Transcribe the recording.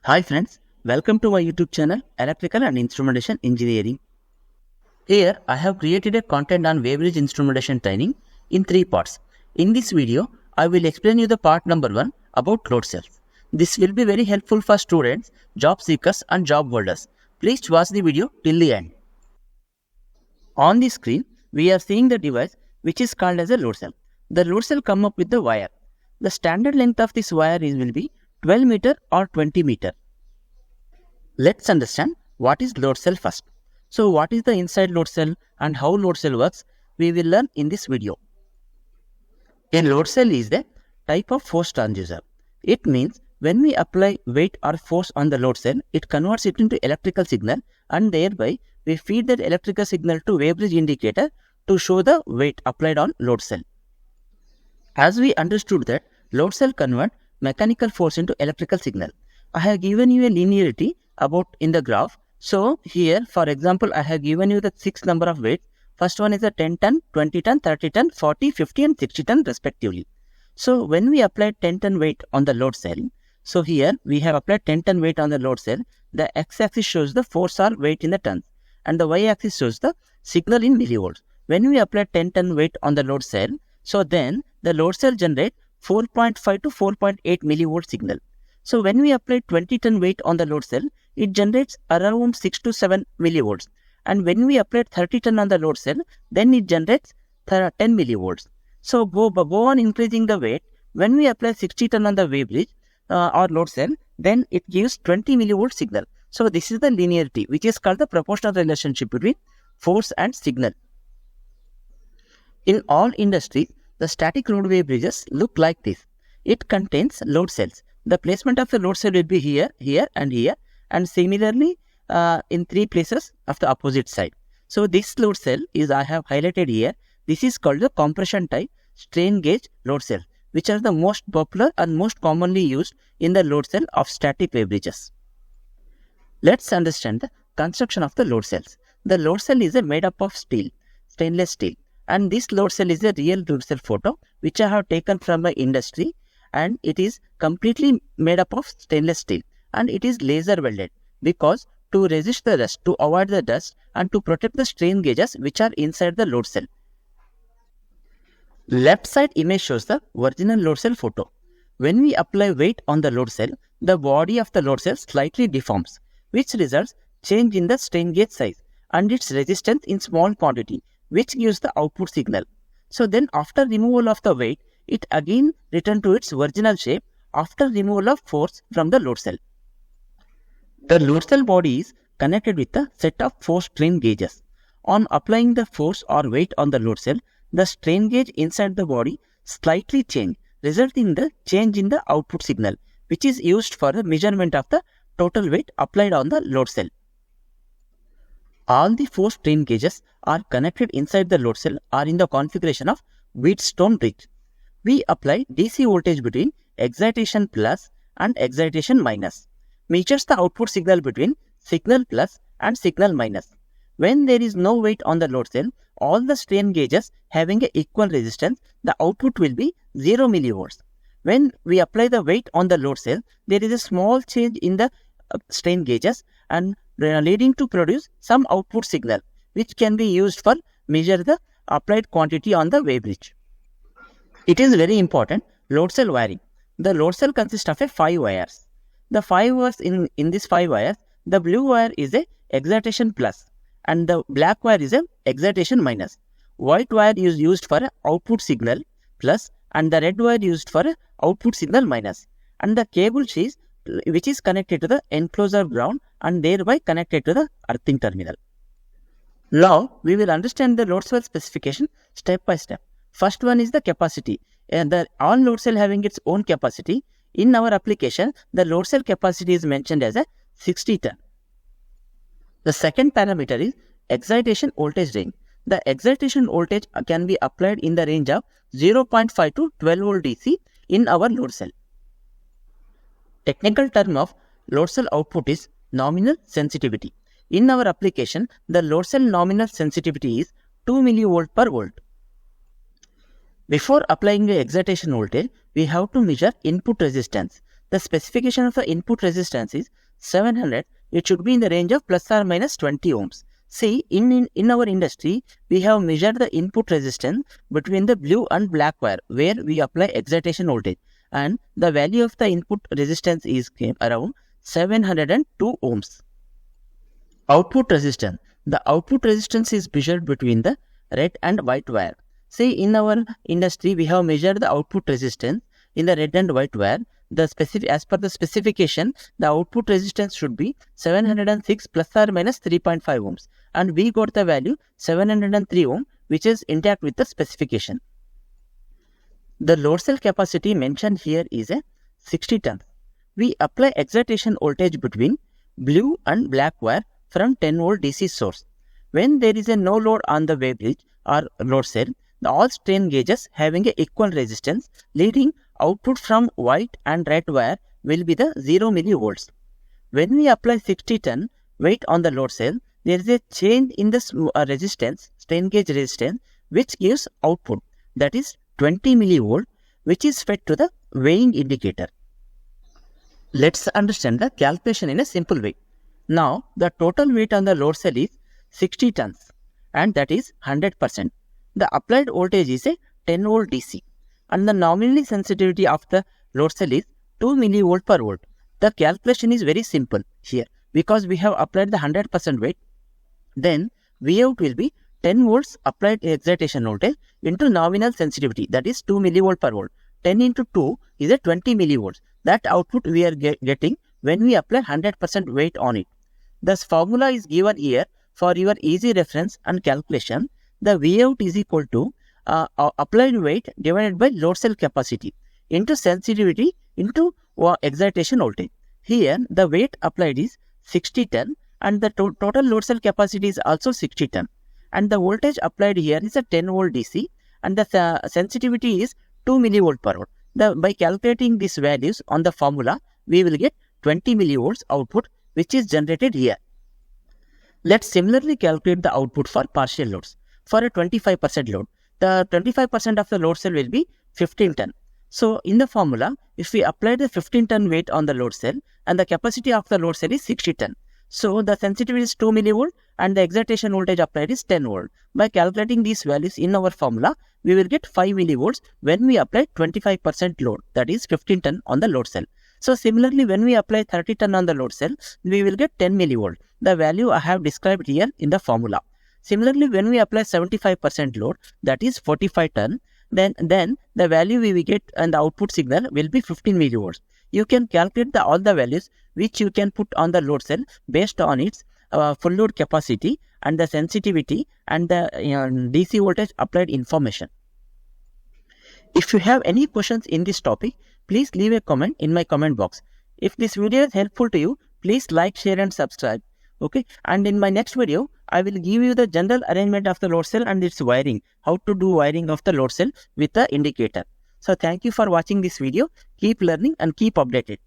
Hi friends, welcome to my YouTube channel Electrical and Instrumentation Engineering. Here I have created a content on Weighbridge instrumentation training in 3 parts. In this video, I will explain you the part number 1 about load cells. This will be very helpful for students, job seekers and job holders. Please watch the video till the end. On the screen, we are seeing the device which is called as a load cell. The load cell comes up with the wire. The standard length of this wire will be 12 meter or 20 meter. Let's understand what is load cell first. So what is the inside load cell and how load cell works, we will learn in this video. A load cell is the type of force transducer. It means when we apply weight or force on the load cell, it converts it into electrical signal and thereby we feed that electrical signal to Weighbridge indicator to show the weight applied on load cell. As we understood that load cell convert mechanical force into electrical signal. I have given you a linearity about in the graph. So here, for example, I have given you the 6 number of weights. First one is a 10 ton, 20 ton, 30 ton, 40, 50 and 60 ton respectively. So when we apply 10 ton weight on the load cell, so here we have applied 10 ton weight on the load cell. The x-axis shows the force or weight in the tons and the y-axis shows the signal in millivolts. When we apply 10 ton weight on the load cell, so then the load cell generates 4.5 to 4.8 millivolt signal. So when we apply 20 ton weight on the load cell, it generates around 6 to 7 millivolts. And when we apply 30 ton on the load cell, then it generates 10 millivolts. So go on increasing the weight. When we apply 60 ton on the Weighbridge or load cell, then it gives 20 millivolt signal. So this is the linearity, which is called the proportional relationship between force and signal. In all industries, the static load Weighbridges look like this. It contains load cells. The placement of the load cell will be here, here and here, and similarly in 3 places of the opposite side. So this load cell is I have highlighted here. This is called the compression type strain gauge load cell, which are the most popular and most commonly used in the load cell of static Weighbridges. Let's understand the construction of the load cells. The load cell is made up of steel, stainless steel. And this load cell is a real load cell photo which I have taken from my industry, and it is completely made up of stainless steel and it is laser welded because to resist the dust, to avoid the dust and to protect the strain gauges which are inside the load cell. Left side image shows the original load cell photo. When we apply weight on the load cell, the body of the load cell slightly deforms, which results change in the strain gauge size and its resistance in small quantity, which gives the output signal. So then after removal of the weight, it again returns to its original shape after removal of force from the load cell. The load cell body is connected with a set of 4 strain gauges. On applying the force or weight on the load cell, the strain gauge inside the body slightly change, resulting in the change in the output signal, which is used for the measurement of the total weight applied on the load cell. All the 4 strain gauges are connected inside the load cell are in the configuration of Wheatstone bridge. We apply DC voltage between excitation plus and excitation minus. Measures the output signal between signal plus and signal minus. When there is no weight on the load cell, all the strain gauges having an equal resistance, the output will be 0 millivolts. When we apply the weight on the load cell, there is a small change in the strain gauges and leading to produce some output signal which can be used for measure the applied quantity on the Weighbridge. It is very important load cell wiring. The load cell consists of 5 wires. The 5 wires in this 5 wires, the blue wire is a excitation plus and the black wire is a excitation minus. White wire is used for a output signal plus and the red wire used for a output signal minus. And the cable which is connected to the enclosure ground and thereby connected to the earthing terminal. Now we will understand the load cell specification step by step. First one is the capacity, and all load cell having its own capacity. In our application, the load cell capacity is mentioned as a 60 ton. The second parameter is excitation voltage range. The excitation voltage can be applied in the range of 0.5 to 12 volt DC in our load cell. Technical term of load cell output is nominal sensitivity. In our application, the load cell nominal sensitivity is 2 millivolt per volt. Before applying the excitation voltage, we have to measure input resistance. the specification of the input resistance is 700. It should be in the range of plus or minus 20 ohms. See, in our industry, we have measured the input resistance between the blue and black wire where we apply excitation voltage, and the value of the input resistance is around 702 ohms. Output resistance. The output resistance is measured between the red and white wire. See, in our industry, we have measured the output resistance in the red and white wire. As per the specification, the output resistance should be 706 plus or minus 3.5 ohms, and we got the value 703 ohm, which is intact with the specification. The load cell capacity mentioned here is a 60 tons. We apply excitation voltage between blue and black wire from 10 volt DC source. When there is a no load on the Weighbridge or load cell, all strain gauges having a equal resistance, leading output from white and red wire will be the 0 millivolts. When we apply 60 ton weight on the load cell, there is a change in the resistance, strain gauge resistance, which gives output, that is 20 millivolt, which is fed to the weighing indicator. Let's understand the calculation in a simple way. Now, the total weight on the load cell is 60 tons, and that is 100%. The applied voltage is a 10 volt DC, and the nominal sensitivity of the load cell is 2 millivolt per volt. The calculation is very simple here because we have applied the 100% weight. Then Vout will be 10 volts applied excitation voltage into nominal sensitivity, that is 2 millivolt per volt. 10 into 2 is a 20 millivolts. That output we are getting when we apply 100% weight on it. This formula is given here for your easy reference and calculation. The Vout is equal to applied weight divided by load cell capacity into sensitivity into excitation voltage. Here the weight applied is 60 ton and the total load cell capacity is also 60 ton, and the voltage applied here is a 10 volt DC and the sensitivity is 2 millivolt per volt. By calculating these values on the formula, we will get 20 millivolts output, which is generated here. Let's similarly calculate the output for partial loads. For a 25% load, the 25% of the load cell will be 15 ton. So in the formula, if we apply the 15 ton weight on the load cell and the capacity of the load cell is 60 ton, so the sensitivity is 2 millivolt and the excitation voltage applied is 10 volt. By calculating these values in our formula, we will get 5 millivolts when we apply 25% load, that is 15 ton on the load cell. So similarly, when we apply 30 ton on the load cell, we will get 10 millivolt. The value I have described here in the formula. Similarly, when we apply 75% load, that is 45 ton, then the value we will get and the output signal will be 15 millivolts. You can calculate all the values which you can put on the load cell based on its full load capacity and the sensitivity and the DC voltage applied information. If you have any questions in this topic, please leave a comment in my comment box. If this video is helpful to you, please like, share and subscribe. Okay, and in my next video, I will give you the general arrangement of the load cell and its wiring, how to do wiring of the load cell with the indicator. So thank you for watching this video. Keep learning and keep updated.